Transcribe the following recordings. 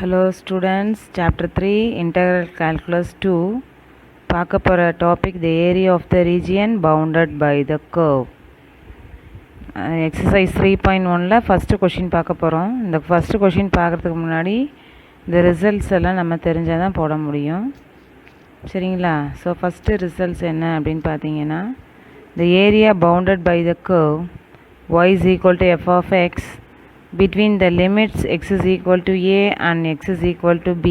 Hello students, chapter 3 integral calculus 2 பார்க்க போகிற topic the area of the region bounded by the curve. Exercise 3.1ல first question பார்க்க போகிறோம். இந்த ஃபஸ்ட்டு கொஷின் பார்க்குறதுக்கு முன்னாடி இந்த ரிசல்ட்ஸ் எல்லாம் நம்ம தெரிஞ்சால் தான் போட முடியும், சரிங்களா? ஸோ ஃபஸ்ட்டு ரிசல்ட்ஸ் என்ன அப்படின்னு பார்த்தீங்கன்னா, the area bounded by the curve y is equal to f of x between the limits x is equal to a and x is equal to b.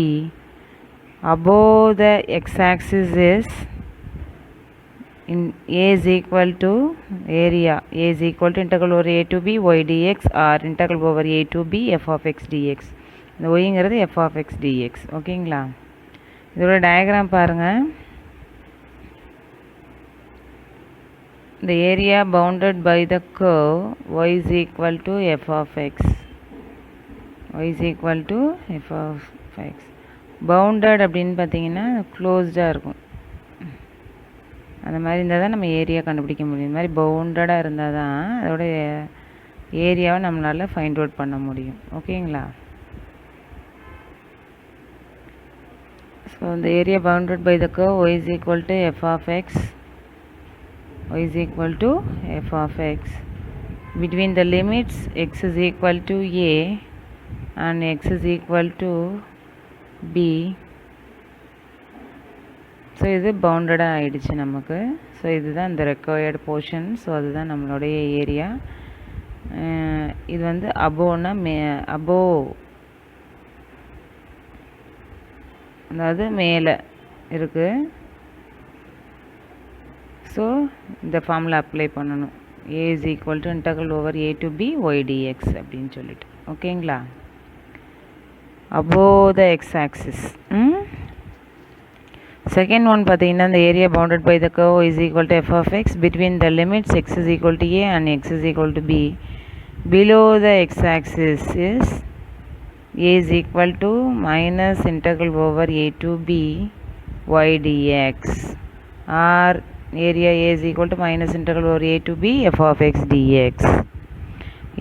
Above the x-axis is a is equal to area, a is equal to integral over a to b y dx or integral over a to b f of x dx. இந்த yங்கிறது f of x dx. ஓகேங்களா? இதோட diagram பாருங்கள். The area bounded by the curve y is equal to f of x. y is equal to f of x. Bounded அப்படின்னு பார்த்தீங்கன்னா க்ளோஸ்டாக இருக்கும். அந்த மாதிரி இருந்தால் தான் நம்ம ஏரியா கண்டுபிடிக்க முடியும். இந்த மாதிரி பவுண்டடாக இருந்தால் தான் அதோட ஏரியாவை நம்மளால் ஃபைண்ட் அவுட் பண்ண முடியும். ஓகேங்களா? ஸோ இந்த area bounded by the curve y is equal to f of x. y is equal to f of x between the limits x is equal to a and x is equal to b. So இது பவுண்டடாக ஆகிடுச்சு நமக்கு. So இதுதான் இந்த required portion. So அதுதான் நம்மளுடைய area. இது வந்து அபோவ்னா above, அதாவது மேலே இருக்குது. ஸோ இந்த ஃபார்முலா அப்ளை பண்ணணும். a is equal to integral over a to b y dx அப்படின்னு சொல்லிட்டு. ஓகேங்களா? above the x-axis. Second one பார்த்தீங்கன்னா, இந்த area bounded by the curve is equal to f of x between the limits x is equal to a and x is equal to b. Below the x-axis is a is equal to minus integral over a to b y dx or area a is equal to minus integral over a to b f of x dx.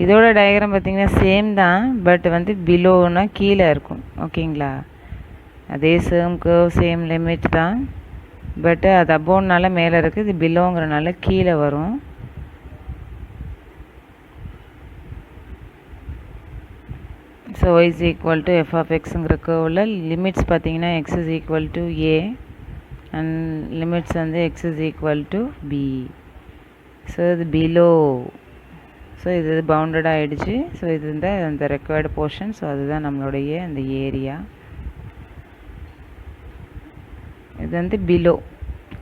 இதோட diagram பார்த்திங்கன்னா same தான், but வந்து பிலோனா கீழே இருக்கும். ஓகேங்களா? அதே same curve same limit தான், பட் அது அபோவ்னால மேலே இருக்குது, இது பிலோங்கிறனால கீழே வரும். So y is equal to f of xங்கிற கர்வில் லிமிட்ஸ் பார்த்திங்கன்னா x is equal to a and limits வந்து x is equal to b. So இது below. ஸோ இது பவுண்டட் ஆகிடுச்சு. ஸோ இது இந்த ரெக்வயர்டு போர்ஷன். ஸோ அதுதான் நம்மளுடைய அந்த ஏரியா. இது வந்து பிலோ,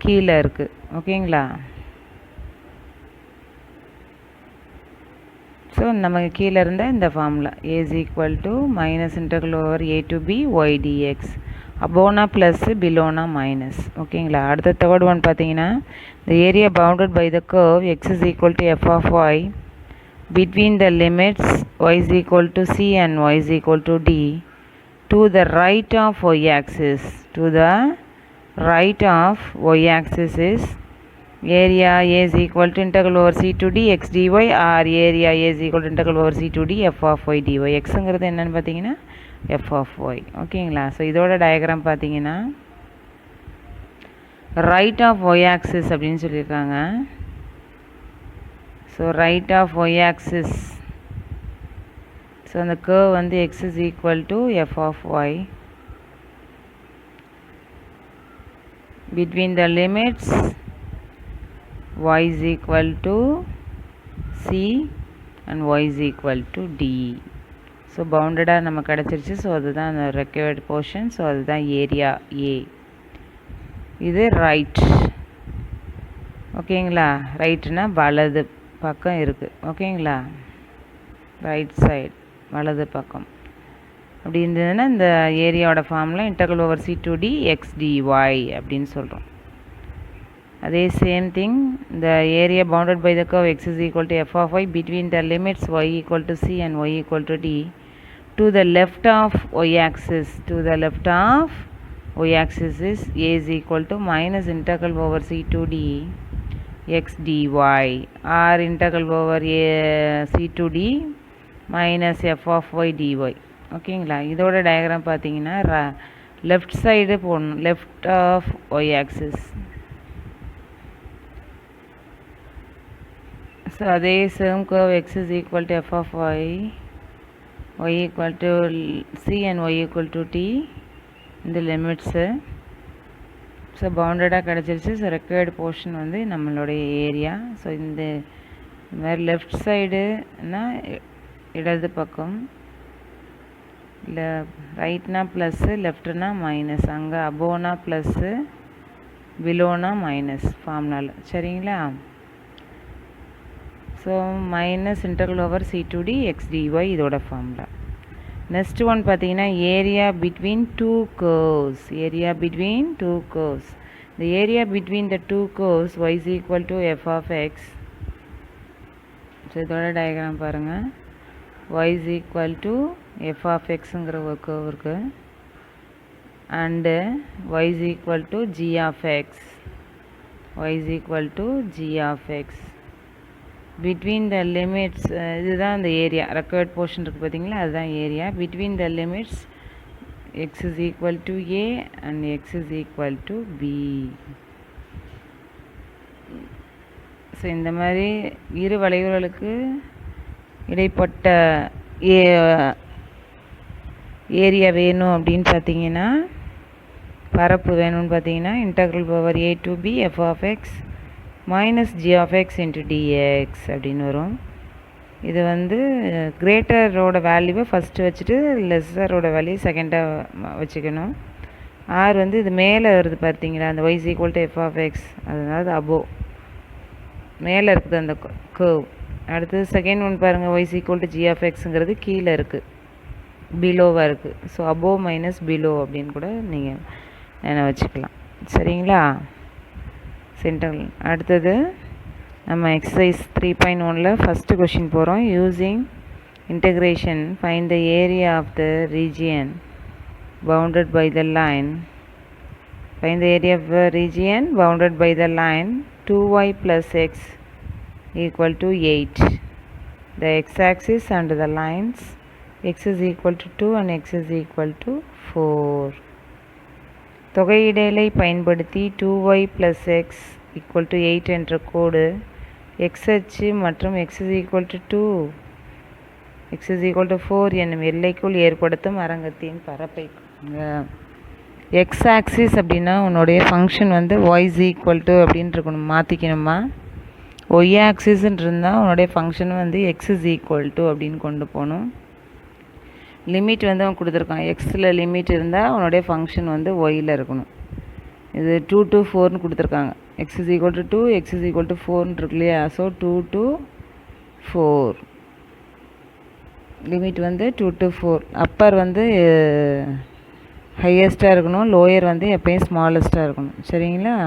கீழே இருக்குது. ஓகேங்களா? ஸோ நமக்கு கீழே இருந்தால் இந்த formula a is equal to minus integral over a to b y dx. அபோனா ப்ளஸ்ஸு, பிலோனா மைனஸ். ஓகேங்களா? அடுத்த தேர்ட் ஒன் பார்த்தீங்கன்னா, the area bounded by the curve x is equal to f of y between the limits y is equal to c and y is equal to d to the right of y axis. To the right of y axis is area a is equal to integral over c to d x dy or area a is equal to integral over c to d f of y dy. xங்கிறது என்னன்னு பார்த்தீங்கன்னா f of y. ஓகேங்களா? So இதோட diagram பார்த்தீங்கன்னா right of y axis அப்படின்னு சொல்லியிருக்காங்க. So right of y axis. So அந்த curve வந்து x is equal to f of y between the limits y is equal to c and y is equal to d. So பவுண்டடாக நம்ம கிடச்சிருச்சு. So அதுதான் அந்த required portion. So அதுதான் area A. இது right. ஓகேங்களா? ரைட்டுனா வலது பக்கம் இருக்குது. ஓகேங்களா? ரைட் சைடு, வலது பக்கம். அப்படி இருந்ததுன்னா இந்த ஏரியாவோட formula integral over C to D x d y அப்படின்னு சொல்கிறோம். அதே சேம் திங், இந்த area bounded by the curve x is equal to f of y between the limits y equal to c and y equal to d to the left of y axis. To the left of y axis is a is equal to minus integral over c to d x dy or integral over a c to d minus f of y dy. ஓகேங்களா. இதோட diagram பார்த்தீங்கன்னா left side போடணும், left of y axis. So அதே same curve x is equal to f of y, y equal to c and y equal to t இந்த limits. So பவுண்டடாக கிடச்சிருச்சு. So required portion வந்து நம்மளுடைய area. So இந்த மாதிரி left சைடுனா இடது பக்கம், இல்லை ரைட்னா ப்ளஸ்ஸு, லெஃப்ட்னா மைனஸ், அங்கே அபோனா ப்ளஸ்ஸு, பிலோனா மைனஸ் ஃபார்ம்னால. சரிங்களா. So minus interval over C to D x d y இதோட ஃபார்முலா. நெக்ஸ்ட் ஒன் பார்த்தீங்கன்னா area between two curves. Area between two curves. இந்த area between the two curves y is equal to f of x. So இதோட diagram பாருங்கள். y is equal to f of xங்கிற ஒரு curve இருக்குது. And y is equal to g of x. y is equal to g of x. between the limits, இதுதான் அந்த area. Required portion இருக்குது பார்த்தீங்களா, அதுதான் area. between the limits x is equal to a and x is equal to b. So இந்த மாதிரி இரு வளைவுகளுக்கு இடைப்பட்ட area வேணும் அப்படின்னு பார்த்தீங்கன்னா, பரப்பு வேணும்னு பார்த்தீங்கன்னா integral power a to b f of x minus g of x into dx அப்படின்னு வரும். இது வந்து கிரேட்டரோட வேல்யூவை ஃபஸ்ட்டு வச்சுட்டு லெஸ்ஸரோட வேல்யூ செகண்டாக வச்சுக்கணும். ஆர் வந்து இது மேலே வருது பார்த்தீங்களா, அந்த y is equal to f of x, அதாவது அபோவ் மேலே இருக்குது அந்த கர்வ். அடுத்தது செகண்ட் ஒன் பாருங்கள், y is equal to g of xங்கிறது கீழே இருக்குது, பிலோவாக இருக்குது. ஸோ அபோவ் மைனஸ் பிலோ அப்படின்னு கூட நீங்கள் என்ன வச்சுக்கலாம். சரிங்களா. சென்டர். அடுத்தது நம்ம எக்ஸசைஸ் 3.1ல் ஃபஸ்ட்டு கொஷின் போகிறோம். Using integration find the area of the region bounded by the line. Find the area of the region bounded by the line 2y plus x equal to 8. The x-axis and the lines x is equal to 2 and x is equal to 4. தொகையிடலை பயன்படுத்தி 2y plus x equal to 8 என்ற கோடு x அச்சு மற்றும் x is equal to 2, x is equal to 4 என்னும் எல்லைக்குள் ஏற்படுத்தும் அரங்கத்தின் பரப்பை. X axis அப்படின்னா உன்னுடைய ஃபங்க்ஷன் வந்து y is equal to அப்படின்னு இருக்கணும், மாற்றிக்கணுமா. ஒய் ஆக்சிஸ்ன்னு இருந்தால் உன்னுடைய ஃபங்க்ஷன் வந்து x is equal to அப்படின்னு கொண்டு போகணும். லிமிட் வந்து அவன் கொடுத்துருக்கான், எக்ஸில் லிமிட் இருந்தால் உன்னுடைய ஃபங்க்ஷன் வந்து ஒயில் இருக்கணும். இது 2 to 4ன்னு கொடுத்துருக்காங்க. x is equal to 2, x is equal to 4ன்னு இருக்கு இல்லையா. ஸோ 2 to 4 லிமிட் வந்து 2 to 4. அப்பர் வந்து ஹையஸ்ட்டாக இருக்கணும், லோயர் வந்து எப்பயும் ஸ்மாலஸ்ட்டாக இருக்கணும். சரிங்களா.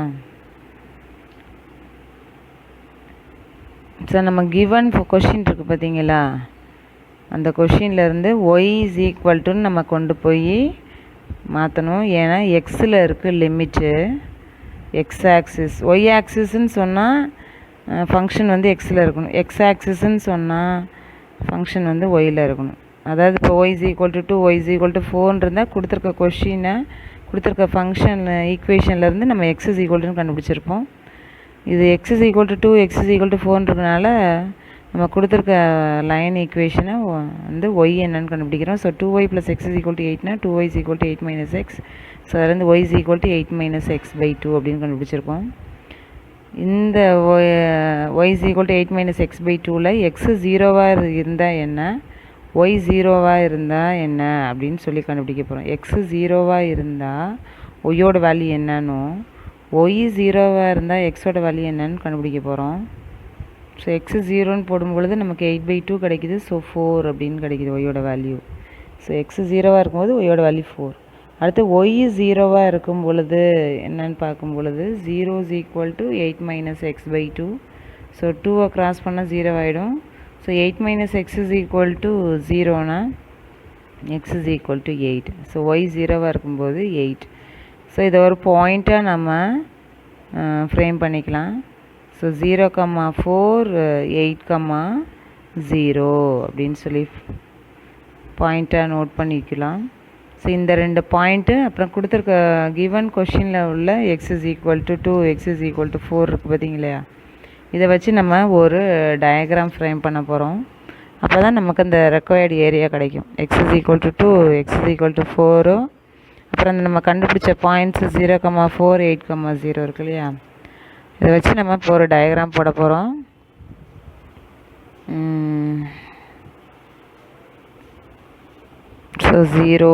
சார் நம்ம கிவன் கொஷின் இருக்குது பார்த்தீங்களா, அந்த கொஷின்லேருந்து y is equal to நம்ம கொண்டு போய் மாற்றணும். ஏன்னா எக்ஸில் இருக்குது லிமிட்டு, எக்ஸ் ஆக்சிஸ். ஒய் ஆக்சிஸ்ன்னு சொன்னால் ஃபங்க்ஷன் வந்து எக்ஸில் இருக்கணும், எக்ஸ் ஆக்சிஸ்ன்னு சொன்னால் ஃபங்க்ஷன் வந்து ஒயில் இருக்கணும். அதாவது இப்போ y is equal to 2, y is equal to 4 இருந்தால் கொடுத்துருக்க கொஷினை கொடுத்துருக்க ஃபங்க்ஷன் ஈக்குவேஷன்லேருந்து நம்ம x is equal to கண்டுபிடிச்சிருப்போம். இது x is equal to 2, x is equal to 4ன்றதுனால நம்ம கொடுத்துருக்க லைன் ஈக்குவேஷனை வந்து ஒய் என்னன்னு கண்டுபிடிக்கிறோம். So 2y plus x is equal to 8னா 2y is equal to 8 minus x. So அதுலேருந்து y is equal to 8 minus x by 2 அப்படின்னு கண்டுபிடிச்சிருக்கோம். இந்த y is equal to 8 minus x by 2ல் x 0வாக இருந்தால் என்ன, y 0வாக இருந்தால் என்ன அப்படின்னு சொல்லி கண்டுபிடிக்க போகிறோம். x 0வாக இருந்தால் ஒய்யோட வேல்யூ என்னன்னு, y 0வாக இருந்தால் எக்ஸோட வேல்யூ என்னன்னு கண்டுபிடிக்க போகிறோம். ஸோ எக்ஸு 0ன்னு போடும்பொழுது நமக்கு 8/2 கிடைக்கிது. ஸோ 4 அப்படின்னு கிடைக்கிது ஒய்யோட வேல்யூ. ஸோ எக்ஸு 0வாக இருக்கும்போது ஒய்யோட வேல்யூ 4. அடுத்து ஒய் 0வாக இருக்கும் பொழுது என்னன்னு பார்க்கும் பொழுது 0 is equal to 8 minus x by 2. So 2வை க்ராஸ் பண்ணால் 0 ஆகிடும். So 8 minus x is equal to 0னா x is equal to 8. So y 0வாக இருக்கும்போது 8. ஸோ இதை ஒரு பாயிண்ட்டாக நம்ம ஃப்ரேம் பண்ணிக்கலாம். ஸோ 0,4 8,0 அப்படின்னு சொல்லி பாயிண்ட்டாக நோட் பண்ணிக்கலாம். ஸோ இந்த 2 பாயிண்ட்டு அப்புறம் கொடுத்துருக்க கிவன் கொஷினில் உள்ள x is equal to 2, x is equal to 4 இருக்குது பார்த்தீங்களா? இதை வச்சு நம்ம ஒரு டயக்ராம் ஃப்ரேம் பண்ண போகிறோம். அப்போ தான் நமக்கு அந்த ரெக்வயர்டு ஏரியா கிடைக்கும். x is equal to 2, x is equal to 4, அப்புறம் நம்ம கண்டுபிடிச்ச பாயிண்ட்ஸு 0,4, 8,0 இருக்கு இல்லையா? இதை வச்சு நம்ம இப்போ ஒரு டயக்ராம் போட போகிறோம். ஸோ 0,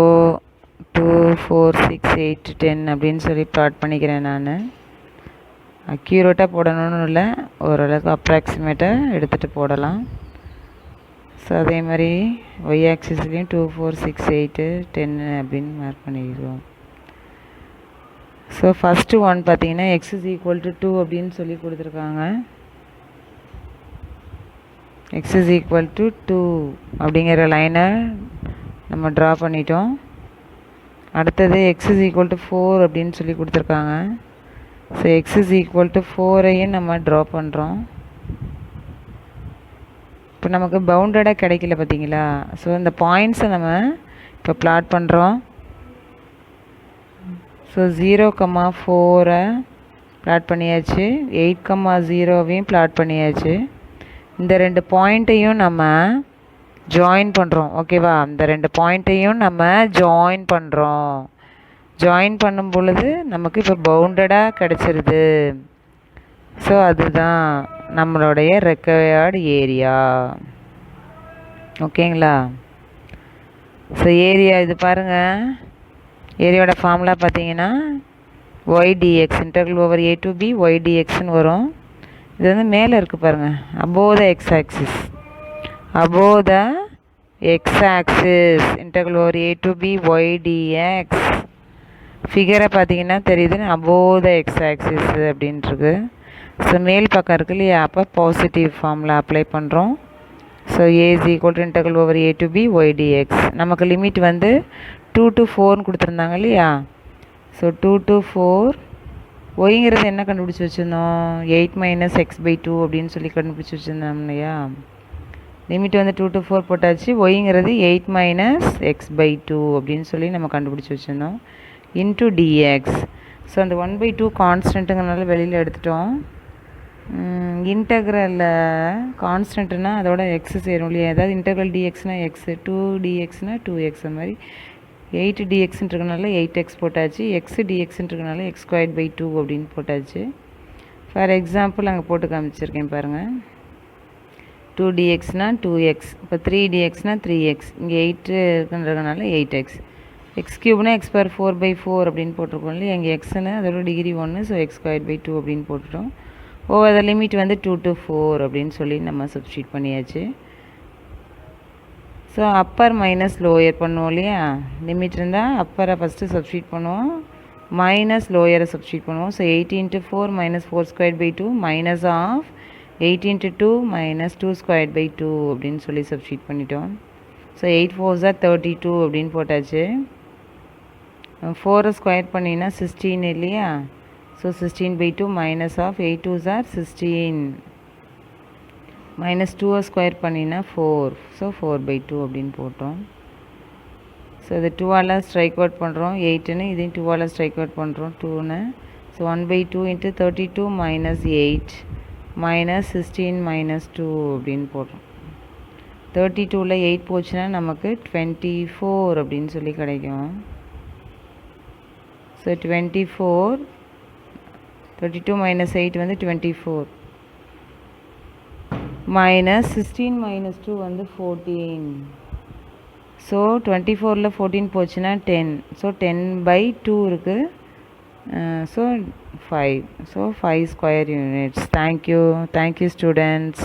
2, 4, 6, 8, 10 அப்படின்னு சொல்லி ப்ளாட் பண்ணிக்கிறேன். நான் அக்யூரேட்டாக போடணும்னு இல்லை, ஓரளவுக்கு அப்ராக்சிமேட்டாக எடுத்துகிட்டு போடலாம். ஸோ அதே மாதிரி ஒய் ஆக்சிஸ்லேயும் 2, 4, 6, 8, 10 அப்படின்னு மார்க் பண்ணிக்கிறோம். ஸோ ஃபஸ்ட்டு ஒன் பார்த்தீங்கன்னா எக்ஸ் இஸ் ஈக்குவல் டு 2 அப்படின்னு சொல்லி கொடுத்துருக்காங்க. எக்ஸ் இஸ் ஈக்குவல் டு 2 அப்படிங்கிற லைனை நம்ம ட்ரா பண்ணிட்டோம். அடுத்தது எக்ஸ் இஸ் ஈக்குவல் டு 4 அப்படின்னு சொல்லி கொடுத்துருக்காங்க. So x is equal to 4ஐயும் நம்ம ட்ரா பண்ணுறோம். இப்போ நமக்கு பவுண்டடாக கிடைக்கல பார்த்தீங்களா? ஸோ இந்த பாயிண்ட்ஸை நம்ம இப்போ ப்ளாட் பண்ணுறோம். ஸோ 0,4 ப்ளாட் பண்ணியாச்சு, 8,0வையும் ப்ளாட் பண்ணியாச்சு. இந்த 2 பாயிண்ட்டையும் நம்ம ஜாயின் பண்ணுறோம். ஓகேவா? இந்த 2 பாயிண்ட்டையும் நம்ம ஜாயின் பண்ணுறோம். ஜாயின் பண்ணும் பொழுது நமக்கு இப்போ பவுண்டடாக கிடச்சிருது. ஸோ அதுதான் நம்மளுடைய ரெக்வயர்டு ஏரியா. ஓகேங்களா? ஸோ ஏரியா இது பாருங்கள், ஏரியாவோட ஃபார்முலா பார்த்தீங்கன்னா YDX integral over A to B YDXன்னு வரும். இது வந்து மேலே இருக்குது பாருங்கள், above the x axis, above the x axis integral over A to B YDX. ஃபிகரை பார்த்தீங்கன்னா தெரியுது, above the x axis அப்படின்ட்டுருக்கு. ஸோ மேல் பக்கம் இருக்கு இல்லையா? அப்போ பாசிட்டிவ் ஃபார்முலா அப்ளை பண்ணுறோம். So A is equal to integral over A to B YDX. நமக்கு லிமிட் வந்து 2 to 4ன்னு கொடுத்துருந்தாங்க இல்லையா? ஸோ 2 to 4, ஒய்ங்கிறது என்ன கண்டுபிடிச்சி வச்சுருந்தோம்? 8 - x/2 அப்படின்னு சொல்லி கண்டுபிடிச்சி வச்சுருந்தோம் இல்லையா? லிமிட் வந்து 2 to 4 போட்டாச்சு. ஒய்ங்கிறது 8 - x/2 அப்படின்னு சொல்லி நம்ம கண்டுபிடிச்சி வச்சுருந்தோம். Into dx. ஸோ அந்த 1/2 கான்ஸ்டன்ட்டுங்கிறனால வெளியில் எடுத்துட்டோம். இன்டெக்ரலில் கான்ஸ்டன்ட்னா அதோட எக்ஸ் சேரும் இல்லையா? அதாவது இன்டெக்ரல் டிஎக்ஸ்னால் எக்ஸ், 2dxனால் 2x, அது மாதிரி 8dxன்றதுனால 8x போட்டாச்சு, எக்ஸ் டிஎக்ஸ்ன்றதுனால x²/2 அப்படின்னு போட்டாச்சு. ஃபார் எக்ஸாம்பிள் அங்கே போட்டு காமிச்சிருக்கேன் பாருங்கள். 2dxனால் 2x, இப்போ 3dxனால் 3x, இங்கே 8 இருக்குன்றதுனால 8x, x³ x/4/4 அப்படின்னு போட்டிருக்கோம் இல்லையா? இங்கே எக்ஸ்ன்னு அதோட டிகிரி 1, ஸோ x²/2 அப்படின்னு போட்டுட்டோம். ஓவர் லிமிட் வந்து 2 to 4 அப்படின்னு சொல்லி நம்ம சப்ஸ்டியூட் பண்ணியாச்சு. ஸோ அப்பர் மைனஸ் லோயர் பண்ணுவோம் இல்லையா? லிமிட் இருந்தால் அப்பரை ஃபஸ்ட்டு சப்ஸ்டியூட் பண்ணுவோம், மைனஸ் லோயரை சப்ஸ்டியூட் பண்ணுவோம். ஸோ 8 × 4 - 4²/2 மைனஸ் ஆஃப் 8 × 2 - 2²/2 அப்படின்னு சொல்லி சப்ஸ்டியூட் பண்ணிட்டோம். ஸோ 8 4s are 32 அப்படின்னு போட்டாச்சு. 4 ஸ்கொயர் பண்ணினா 16 இல்லையா? So 16/2 minus of 8 2s are 16 minus 2 square பண்ணினா 4, ஸோ 4/2 அப்படின்னு போட்டோம். ஸோ இது 2ஆல் ஸ்ட்ரைக் அவுட் பண்ணுறோம், 8ன்னு இதையும் 2ஆல் ஸ்ட்ரைக் அவுட் பண்ணுறோம், 2ன்னு. ஸோ 1/2 × 32 - 8 மைனஸ் 16 - 2 அப்படின்னு போடுறோம். 32ல் 8 போச்சுன்னா நமக்கு 24 அப்படின்னு சொல்லி கிடைக்கும். ஸோ 24, 32 - 8 வந்து 24, மைனஸ் 16 - 2 வந்து 14. ஸோ 24ல் 14 போச்சுன்னா 10, ஸோ 10/2 இருக்குது. So 5, so 5 square units. Thank you students.